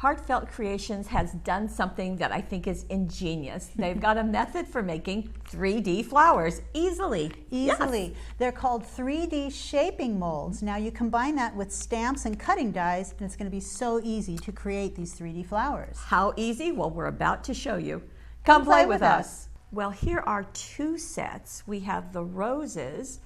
Heartfelt Creations has done something that I think is ingenious. They've got a method for making 3D flowers easily. Easily. Yes. They're called 3D shaping molds. Now you combine that with stamps and cutting dies, and it's going to be so easy to create these 3D flowers. How easy? Well, we're about to show you. Come play with us. Well, here are two sets. We have the roses,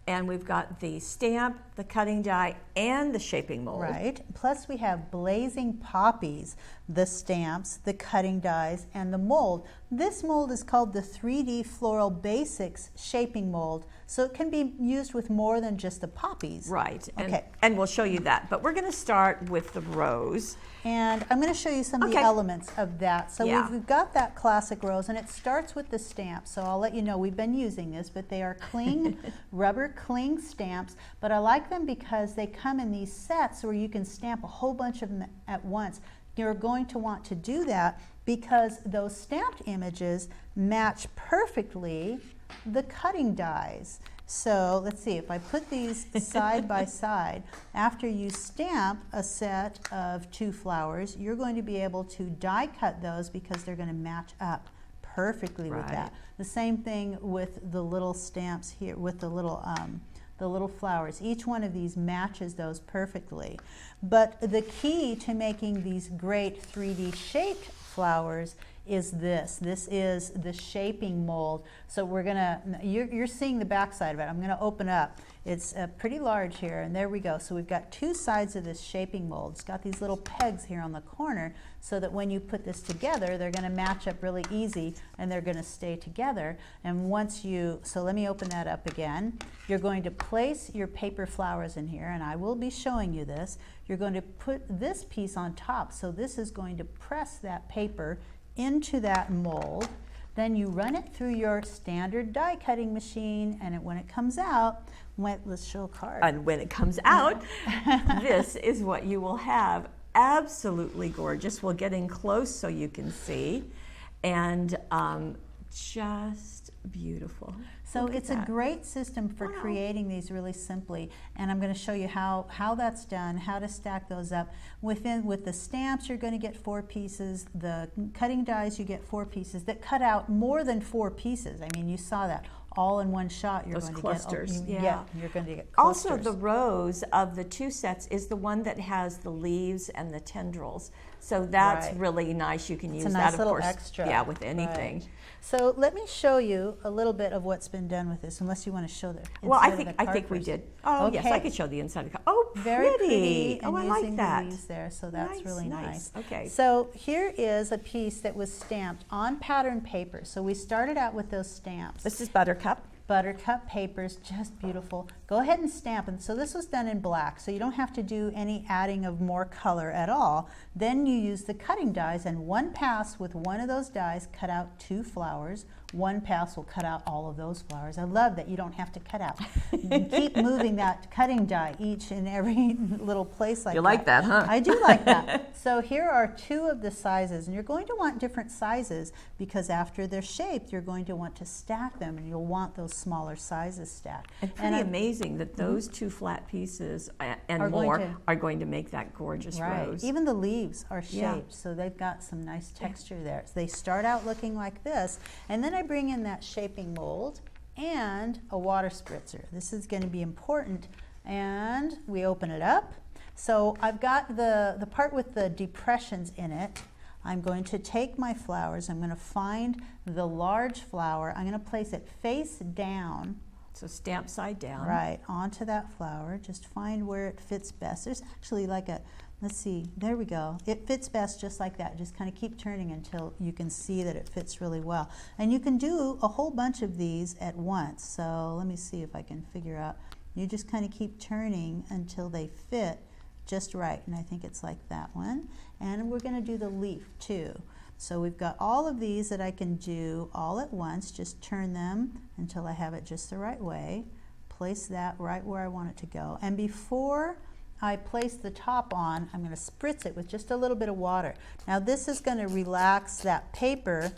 and we've got the stamp, the cutting die, and the shaping mold. Right. Plus we have blazing poppies, the stamps, the cutting dies, and the mold. This mold is called the 3D Floral Basics shaping mold, so it can be used with more than just the poppies. Right. Okay. And we'll show you that. But we're going to start with the rose. And I'm going to show you some of the elements of that. So Yeah. we've got that classic rose, and it starts with the stamps. So I'll let you know we've been using this, but they are cling, rubber cling stamps. But I like them because they come in these sets where you can stamp a whole bunch of them at once. You're going to want to do that because those stamped images match perfectly the cutting dies. So let's see, if I put these side by side, after you stamp a set of 2 flowers, you're going to be able to die cut those because they're going to match up perfectly with that. The same thing with the little stamps here, with the little flowers. Each one of these matches those perfectly. But the key to making these great 3D shaped flowers is this. This is the shaping mold. So we're gonna, you're seeing the back side of it. I'm gonna open up. It's pretty large here, and there we go. So we've got 2 sides of this shaping mold. It's got these little pegs here on the corner so that when you put this together, they're gonna match up really easy and they're gonna stay together. And once you, so let me open that up again. You're going to place your paper flowers in here, and I will be showing you this. You're going to put this piece on top. So this is going to press that paper into that mold. Then you run it through your standard die cutting machine, and when it comes out, let's show a card. And when it comes out, this is what you will have. Absolutely gorgeous. We'll get in close so you can see. And just beautiful. So it's a great system for creating these really simply, and I'm going to show you how that's done, how to stack those up. With the stamps, you're going to get 4 pieces. The cutting dies, you get 4 pieces that cut out more than 4 pieces. I mean, you saw that all in one shot. You're going clusters. to get, you're going to get clusters. Also, the rose of the 2 sets is the one that has the leaves and the tendrils. So that's really nice. You can use nice that, of course, extra. with anything. Right. So let me show you a little bit of what's been done with this, unless you want to show the inside Well, I of the think card we first. did. Oh, Okay. yes, I could show the inside of the card. Oh, Very pretty. Oh, I like that. The leaves there, so that's really nice. Okay. So here is a piece that was stamped on pattern paper. So we started out with those stamps. This is Buttercup. Buttercup papers, just beautiful. Go ahead and stamp them. So this was done in black, so you don't have to do any adding of more color at all. Then you use the cutting dies, and one pass with one of those dies cut out 2 flowers. One pass will cut out all of those flowers. I love that you don't have to cut out. You can keep moving that cutting die each and every little place like that. You like that, huh? I do like that. So here are 2 of the sizes, and you're going to want different sizes because after they're shaped, you're going to want to stack them, and you'll want those smaller sizes stacked. And pretty amazing that those 2 flat pieces and more are going to make that gorgeous rose. Even the leaves are shaped, so they've got some nice texture there. So they start out looking like this, and then I bring in that shaping mold and a water spritzer. This is going to be important, and we open it up. So I've got the part with the depressions in it. I'm going to take my flowers, I'm going to find the large flower, I'm going to place it face down. So stamp side down. Right, onto that flower. Just find where it fits best. There's actually like a, let's see, there we go. It fits best just like that. Just kind of keep turning until you can see that it fits really well. And you can do a whole bunch of these at once. So let me see if I can figure out. You just kind of keep turning until they fit just right. And I think it's like that one. And we're going to do the leaf too. So we've got all of these that I can do all at once. Just turn them until I have it just the right way. Place that right where I want it to go. And before I place the top on, I'm going to spritz it with just a little bit of water. Now this is going to relax that paper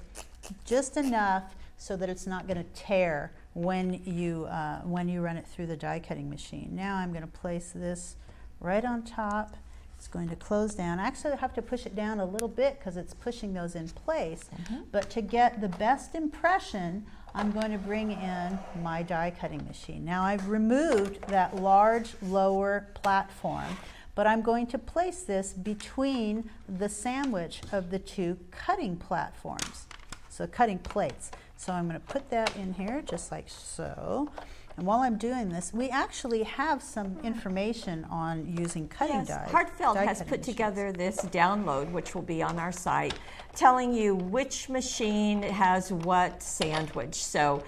just enough so that it's not going to tear when you run it through the die cutting machine. Now I'm going to place this right on top, It's going to close down. Actually, I have to push it down a little bit because it's pushing those in place. But to get the best impression, I'm going to bring in my die cutting machine. Now I've removed that large lower platform, but I'm going to place this between the sandwich of the two cutting platforms, so cutting plates. So I'm going to put that in here just like so. And while I'm doing this, we actually have some information on using cutting die. Heartfelt has put together this download, which will be on our site, telling you which machine has what sandwich. So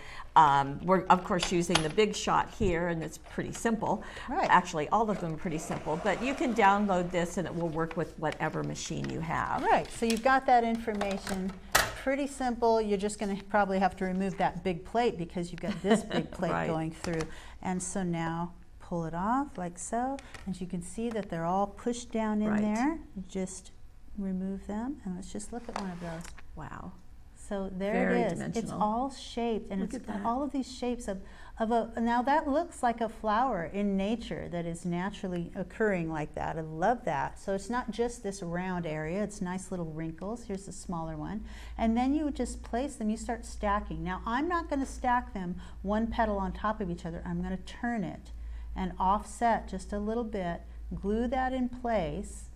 we're, of course, using the Big Shot here, and it's pretty simple. Right. Actually, all of them are pretty simple, but you can download this, and it will work with whatever machine you have. Right, so you've got that information. Pretty simple. You're just going to probably have to remove that big plate because you've got this big plate Right. going through. And so now pull it off like so. And you can see that they're all pushed down in Right. there. Just remove them. And let's just look at one of those. Wow. So there Very it is. It's dimensional. all shaped, and Look it's at that. all of these shapes of a, now that looks like a flower in nature that is naturally occurring like that. I love that. So it's not just this round area, it's nice little wrinkles. Here's the smaller one. And then you just place them, you start stacking. Now I'm not going to stack them one petal on top of each other. I'm going to turn it and offset just a little bit, glue that in place,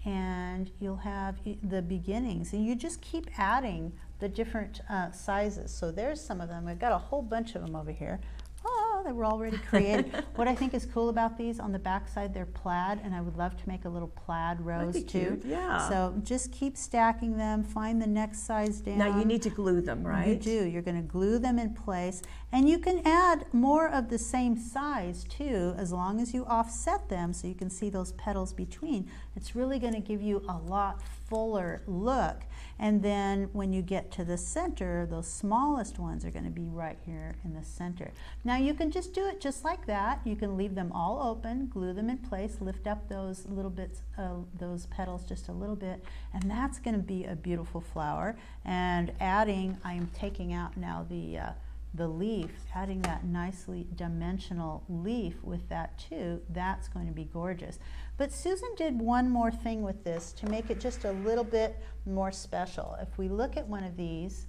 and you'll have the beginnings. And you just keep adding the different sizes. So there's some of them. I've got a whole bunch of them over here. Oh, they were already created. What I think is cool about these, on the back side, they're plaid, and I would love to make a little plaid rose That'd be too. cute, yeah. So just keep stacking them, find the next size down. Now you need to glue them, right? You do. You're going to glue them in place, and you can add more of the same size too, as long as you offset them so you can see those petals between. It's really going to give you a lot fuller look. And then when you get to the center, those smallest ones are going to be right here in the center. Now you can just do it just like that. You can leave them all open, glue them in place, lift up those little bits, those petals just a little bit, and that's going to be a beautiful flower. And adding, I am taking out now the leaf, adding that nicely dimensional leaf with that too, that's going to be gorgeous. But Susan did one more thing with this to make it just a little bit more special. If we look at one of these,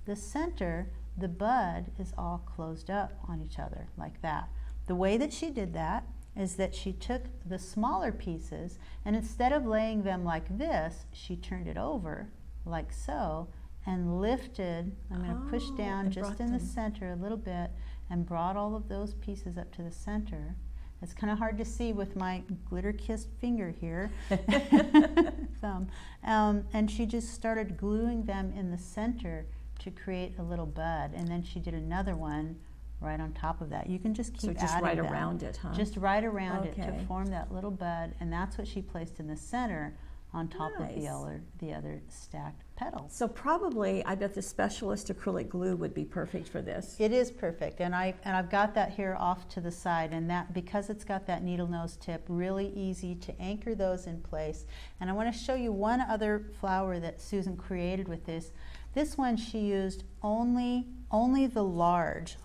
the center, the bud is all closed up on each other like that. The way that she did that is that she took the smaller pieces, and instead of laying them like this, she turned it over like so, and lifted. I'm going to push down just in the center a little bit and brought all of those pieces up to the center. It's kind of hard to see with my glitter-kissed finger here, thumb. And she just started gluing them in the center to create a little bud. And then she did another one right on top of that. You can just keep adding them. So just right around it, huh? Just right around it to Okay. form that little bud. And that's what she placed in the center on top of the other stacked petals. So probably, I bet the Specialist acrylic glue would be perfect for this. It is perfect, and I've got that here off to the side, and that, because it's got that needle nose tip, really easy to anchor those in place. And I want to show you one other flower that Susan created with this. This one she used only the large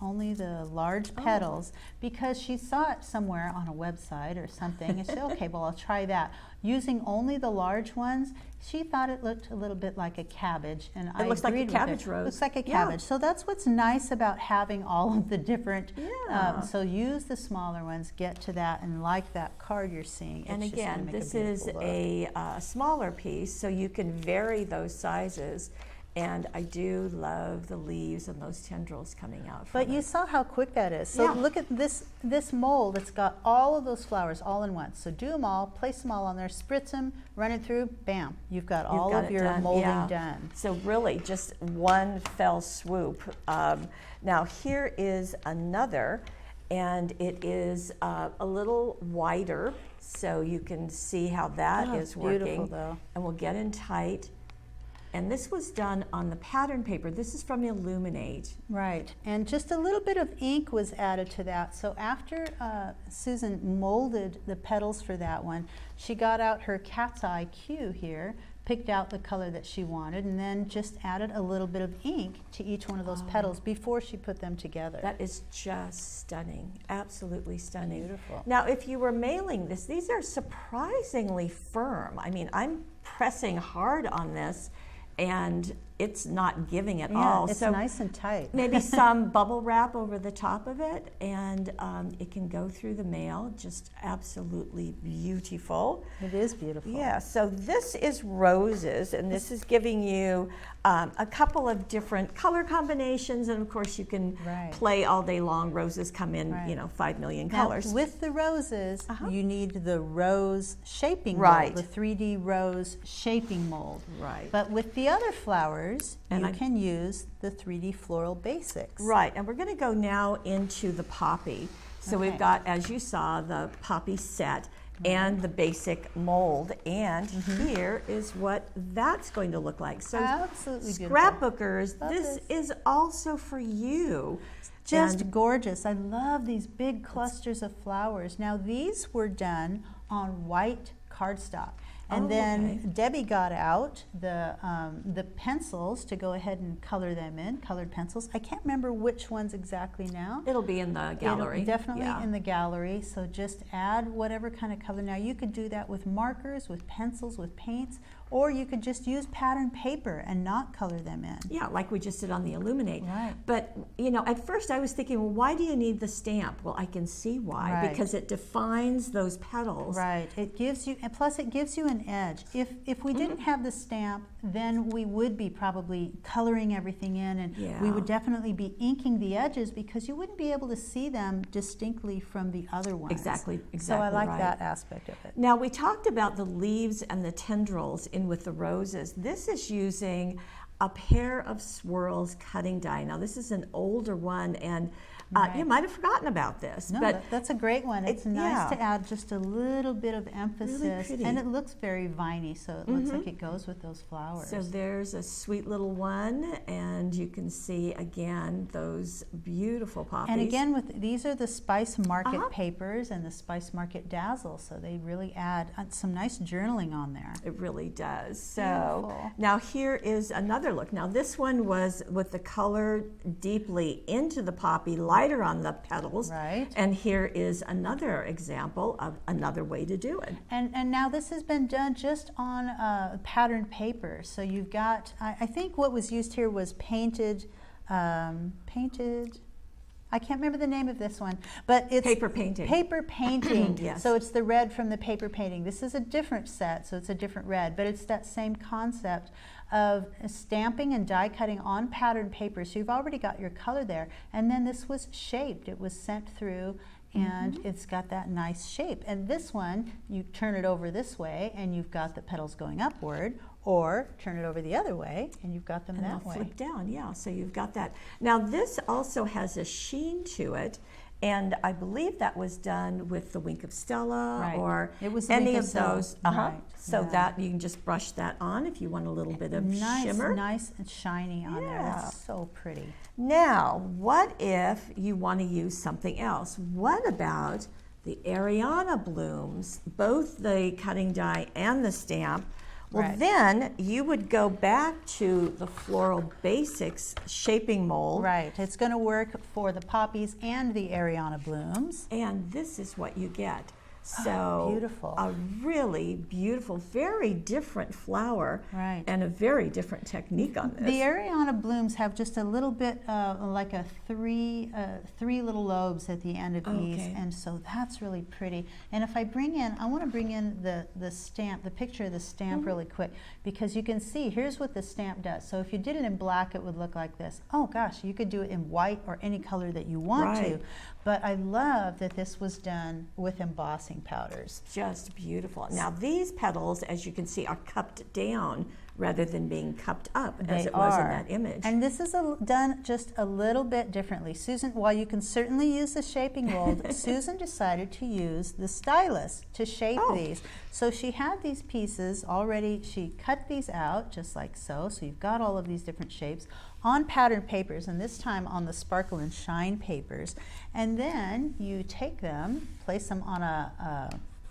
petals, because she saw it somewhere on a website or something, and said, okay, well, I'll try that. Using only the large ones, she thought it looked a little bit like a cabbage, and I agreed with it. It looks like a cabbage rose. Looks like a cabbage. So that's what's nice about having all of the different, Yeah. so use the smaller ones, get to that, and like that card you're seeing. And it's just gonna again, make a this is beautiful look. a smaller piece, so you can vary those sizes. And I do love the leaves and those tendrils coming out from But you it. saw how quick that is. So Yeah. look at this mold. It's got all of those flowers all in once. So do them all, place them all on there, spritz them, run it through, bam. You've got all got of it your done, molding yeah. done. So really, just one fell swoop. Now here is another, and it is a little wider, so you can see how that Oh, is it's beautiful, working. though. And we'll get in tight. And this was done on the pattern paper. This is from Illuminate. Right, and just a little bit of ink was added to that. So after Susan molded the petals for that one, she got out her cat's eye cue here picked out the color that she wanted, and then just added a little bit of ink to each one of those petals before she put them together. That is just stunning, absolutely stunning. Beautiful. Now, if you were mailing this, these are surprisingly firm. I mean, I'm pressing hard on this, and it's not giving at all. It's so nice and tight. maybe some bubble wrap over the top of it, and it can go through the mail. Just absolutely beautiful. It is beautiful. Yeah, so this is roses, and this is giving you a couple of different color combinations, and of course you can play all day long. Roses come in, 5 million colors. Now, with the roses, you need the rose shaping Right. mold, the 3D rose shaping mold. Right. But with the other flowers, And you can use the 3D floral basics. Right, and we're going to go now into the poppy. So we've got, as you saw, the poppy set and the basic mold, and here is what that's going to look like. So Absolutely beautiful. scrapbookers, this is also for you. Just gorgeous. I love these big clusters of flowers. Now these were done on white cardstock. And then Debbie got out the pencils to go ahead and color them in, colored pencils. I can't remember which ones exactly now. It'll be in the gallery. It'll definitely in the gallery, so just add whatever kind of color. Now you could do that with markers, with pencils, with paints, or you could just use pattern paper and not color them in. Yeah, like we just did on the Illuminate. Right. But, at first I was thinking, well, why do you need the stamp? Well, I can see why, Right. because it defines those petals. Right, it gives you, and plus it gives you an edge. If we didn't have the stamp, then we would be probably coloring everything in, and we would definitely be inking the edges because you wouldn't be able to see them distinctly from the other ones. Exactly So I like right. that aspect of it. Now, we talked about the leaves and the tendrils in with the roses. This is using a pair of swirls cutting die. Now, this is an older one, and you might have forgotten about this. No, but that's a great one. It's nice to add just a little bit of emphasis, pretty. and it looks very viney, so it looks like it goes with those flowers. So there's a sweet little one, and you can see again those beautiful poppies. And again, these are the Spice Market papers and the Spice Market Dazzle, so they really add some nice journaling on there. It really does. So Beautiful. now here is another look. Now this one was with the color deeply into the poppy, lighter on the petals. Right. And here is another example of another way to do it. And now this has been done just on patterned paper. So you've got, I think what was used here was painted, I can't remember the name of this one, but it's Paper painting. Paper painting. Yes. So it's the red from the paper painting. This is a different set, so it's a different red, but it's that same concept of stamping and die cutting on patterned paper. So you've already got your color there, and then this was shaped. It was sent through, and it's got that nice shape. And this one, you turn it over this way, and you've got the petals going upward, or turn it over the other way, and you've got them that way. Flip down, yeah, so you've got that. Now this also has a sheen to it, and I believe that was done with the Wink of Stella Right. or It was the any Wink of of Stella. those. Right, So yeah. that you can just brush that on if you want a little bit of shimmer. Nice and shiny on there. Yeah. That's so pretty. Now, what if you want to use something else? What about the Ariana blooms, both the cutting die and the stamp? Well, Right. then you would go back to the Floral Basics shaping mold. Right. It's going to work for the poppies and the Ariana blooms. And this is what you get. So beautiful. A really beautiful, very different flower, Right. and a very different technique on this. The Ariana blooms have just a little bit like a three little lobes at the end of these, Okay. and so that's really pretty. And if I want to bring in the stamp, the picture of the stamp really quick, because you can see here's what the stamp does. So if you did it in black, it would look like this. Oh gosh, you could do it in white or any color that you want to. Right. But I love that this was done with embossing powders. Just beautiful. Now these petals, as you can see, are cupped down rather than being cupped up as it was in that image. And this is done just a little bit differently. Susan, while you can certainly use the shaping mold, Susan decided to use the stylus to shape these. So she had these pieces already, she cut these out just like so. So you've got all of these different shapes on patterned papers, and this time on the Sparkle and Shine papers. And then you take them, place them on a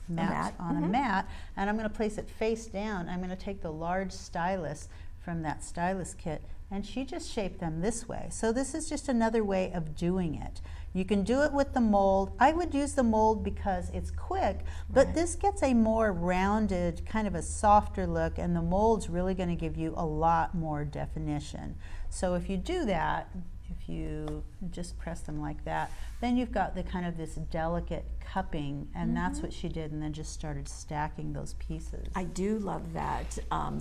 mat. on a mat, and I'm going to place it face down. I'm going to take the large stylus from that Stylus kit, and she just shaped them this way. So this is just another way of doing it. You can do it with the mold. I would use the mold because it's quick, but this gets a more rounded, kind of a softer look, and the mold's really going to give you a lot more definition. So if you do that, if you just press them like that, then you've got the kind of this delicate cupping, and that's what she did, and then just started stacking those pieces. I do love that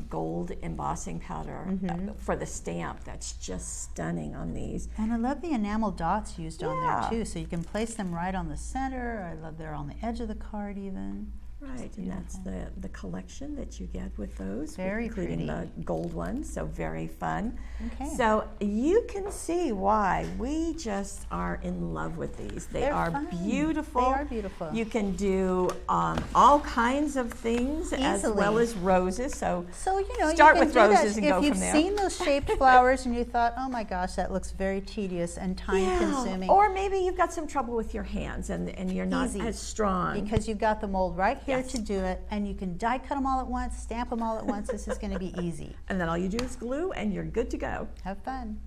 gold embossing powder for the stamp. That's just stunning on these. And I love the enamel dots used on there too, so you can place them right on the center. I love they're on the edge of the card even. Right, and that's the collection that you get with those, Very including pretty. the gold ones, so very fun. Okay. So you can see why we just are in love with these. They're are fun. beautiful. They are beautiful. You can do all kinds of things as Easily. well as roses. So you know, start you can with do roses that. and go if from there. you've seen those shaped flowers and you thought, oh my gosh, that looks very tedious and time consuming. Or maybe you've got some trouble with your hands and you're not Easy. as strong. Because you've got the mold right here Yes. to do it, and you can die cut them all at once, stamp them all at once. This is going to be easy. And then all you do is glue and you're good to go. Have fun.